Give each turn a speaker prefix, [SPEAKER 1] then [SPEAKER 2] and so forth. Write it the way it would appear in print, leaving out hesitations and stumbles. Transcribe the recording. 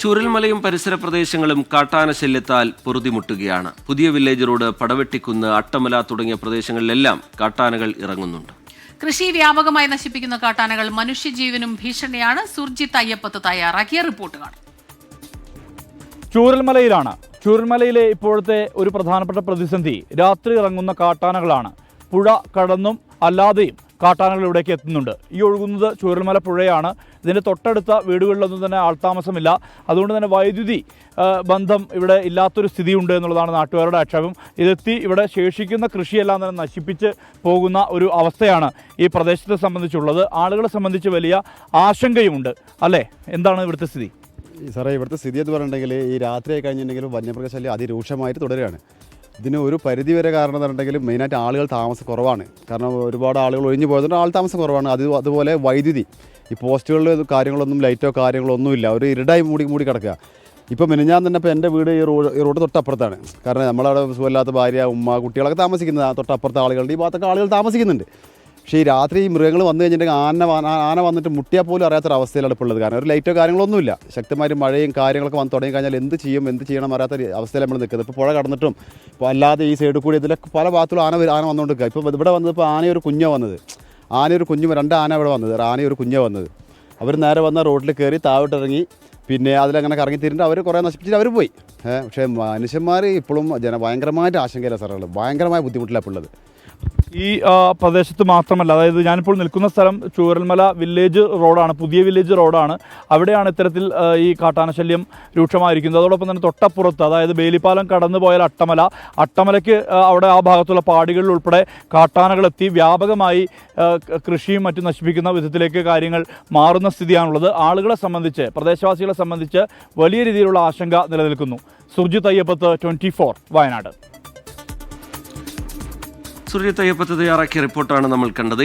[SPEAKER 1] ചൂരൽമലയും പരിസര പ്രദേശങ്ങളും കാട്ടാന ശല്യത്താൽ പൊറുതിമുട്ടുകയാണ്. പുതിയ വില്ലേജ് റോഡ്, പടവെട്ടിക്കുന്ന്, അട്ടമല തുടങ്ങിയ പ്രദേശങ്ങളിലെല്ലാം കാട്ടാനകൾ ഇറങ്ങുന്നുണ്ട്.
[SPEAKER 2] കൃഷി വ്യാപകമായി നശിപ്പിക്കുന്ന കാട്ടാനകൾ മനുഷ്യജീവനും ഭീഷണിയാണ്. സുർജിത്ത് അയ്യപ്പത്ത് തയ്യാറാക്കിയ റിപ്പോർട്ട് കാണാം.
[SPEAKER 3] ചൂരൽമലയിലാണ്. ചൂരൽമലയിലെ ഇപ്പോഴത്തെ ഒരു പ്രധാനപ്പെട്ട പ്രതിസന്ധി രാത്രി ഇറങ്ങുന്ന കാട്ടാനകളാണ്. പുഴ കടന്നും അല്ലാതെയും കാട്ടാനകൾ ഇവിടേക്ക് എത്തുന്നുണ്ട്. ഈ ഒഴുകുന്നത് ചൂരൽമല പുഴയാണ്. ഇതിൻ്റെ തൊട്ടടുത്ത വീടുകളിലൊന്നും തന്നെ ആൾത്താമസമില്ല. അതുകൊണ്ട് തന്നെ വൈദ്യുതി ബന്ധം ഇവിടെ ഇല്ലാത്തൊരു സ്ഥിതിയുണ്ട് എന്നുള്ളതാണ് നാട്ടുകാരുടെ ആക്ഷേപം. ഇതെത്തി ഇവിടെ ശേഷിക്കുന്ന കൃഷിയെല്ലാം തന്നെ നശിപ്പിച്ച് പോകുന്ന ഒരു അവസ്ഥയാണ് ഈ പ്രദേശത്തെ സംബന്ധിച്ചുള്ളത്. ആളുകളെ സംബന്ധിച്ച് വലിയ ആശങ്കയുമുണ്ട് അല്ലേ? എന്താണ് ഇവിടുത്തെ സ്ഥിതി?
[SPEAKER 4] സാറേ, ഇവിടുത്തെ സ്ഥിതി എന്ന് പറഞ്ഞിട്ടുണ്ടെങ്കിൽ ഈ രാത്രിയായി കഴിഞ്ഞിട്ടുണ്ടെങ്കിലും വന്യമൃഗശല്യം അതിരൂക്ഷമായിട്ട് തുടരുകയാണ്. ഇതിന് ഒരു പരിധി വരെ കാരണം എന്ന് പറഞ്ഞിട്ടുണ്ടെങ്കിൽ മെയിനായിട്ട് ആളുകൾ താമസം കുറവാണ്. കാരണം ഒരുപാട് ആളുകൾ ഒഴിഞ്ഞു പോയതുകൊണ്ട് ആൾ താമസം കുറവാണ്. അതുപോലെ വൈദ്യുതി, ഈ പോസ്റ്റുകളിൽ കാര്യങ്ങളൊന്നും ലൈറ്റോ കാര്യങ്ങളോ ഒന്നുമില്ല. ഒരു ഇരുടായി മൂടി കിടക്കുക. ഇപ്പോൾ മിനിഞ്ഞാൻ തന്നെ ഇപ്പോൾ എൻ്റെ വീട് ഈ റോഡ് തൊട്ടപ്പുറത്താണ്. കാരണം നമ്മളവിടെ സുഖമില്ലാത്ത ഭാര്യ, ഉമ്മ, കുട്ടികളൊക്കെ താമസിക്കുന്നത് തൊട്ടപ്പുറത്തെ ആളുകളുടെ ഈ ഭാഗത്തൊക്കെ ആളുകൾ താമസിക്കുന്നുണ്ട്. പക്ഷേ ഈ രാത്രി ഈ മൃഗങ്ങൾ വന്നു കഴിഞ്ഞിട്ടുണ്ടെങ്കിൽ ആന വന്നിട്ട് മുട്ടിയാൽ പോലും അറിയാത്തൊരവസ്ഥയിലാണ് ഇപ്പോൾ ഉള്ളത്. കാരണം ഒരു ലൈറ്റോ കാര്യങ്ങളൊന്നുമില്ല. ശക്തമായ മഴയും കാര്യങ്ങളൊക്കെ വന്ന് തുടങ്ങി കഴിഞ്ഞാൽ എന്ത് ചെയ്യണം അറിയാത്ത അവസ്ഥയിൽ നമ്മൾ നിൽക്കുന്നത്. ഇപ്പോൾ പുഴ കടന്നിട്ടും ഇപ്പോൾ അല്ലാതെ ഈ സൈഡിൽ കൂടി ഇതിലൊക്കെ പല ഭാഗത്തും ആന വന്നുകൊണ്ടിരിക്കുക. ഇപ്പോൾ ഇവിടെ വന്നത് ഇപ്പോൾ ആനയൊരു കുഞ്ഞാണ് വന്നത്. രണ്ട് ആന ഇവിടെ വന്നത്, ആനയൊരു കുഞ്ഞാണ് വന്നത്. അവർ നേരെ വന്ന റോഡിൽ കയറി താഴോട്ടിറങ്ങി പിന്നെ അതിലങ്ങനെ കറങ്ങി തിരിഞ്ഞിട്ട് അവർ കുറേ നശിപ്പിച്ചിട്ട് അവർ പോയി. പക്ഷേ മനുഷ്യന്മാർ ഇപ്പോഴും ഭയങ്കരമായിട്ട് ആശങ്കയില്ല സാറുകൾ, ഭയങ്കരമായ ബുദ്ധിമുട്ടിലാണ് ഇപ്പോൾ ഉള്ളത്.
[SPEAKER 3] ഈ പ്രദേശത്ത് മാത്രമല്ല, അതായത് ഞാനിപ്പോൾ നിൽക്കുന്ന സ്ഥലം ചൂരൽമല വില്ലേജ് റോഡാണ്, പുതിയ വില്ലേജ് റോഡാണ്. അവിടെയാണ് ഇത്തരത്തിൽ ഈ കാട്ടാനശല്യം രൂക്ഷമായിരിക്കുന്നത്. അതോടൊപ്പം തന്നെ തൊട്ടപ്പുറത്ത്, അതായത് ബേലിപ്പാലം കടന്നു പോയാൽ അട്ടമലയ്ക്ക് അവിടെ ആ ഭാഗത്തുള്ള പാടികളിൽ ഉൾപ്പെടെ കാട്ടാനകളെത്തി വ്യാപകമായി കൃഷിയും മറ്റും നശിപ്പിക്കുന്ന വിധത്തിലേക്ക് കാര്യങ്ങൾ മാറുന്ന സ്ഥിതിയാണുള്ളത്. ആളുകളെ സംബന്ധിച്ച്, പ്രദേശവാസികളെ സംബന്ധിച്ച് വലിയ രീതിയിലുള്ള ആശങ്ക നിലനിൽക്കുന്നു. സുർജിത്ത് അയ്യപ്പത്ത്, 24 വയനാട്.
[SPEAKER 1] സുർജിത്ത് അയ്യപ്പത്ത് തയ്യാറാക്കിയ റിപ്പോർട്ടാണ് നമ്മൾ കണ്ടത്.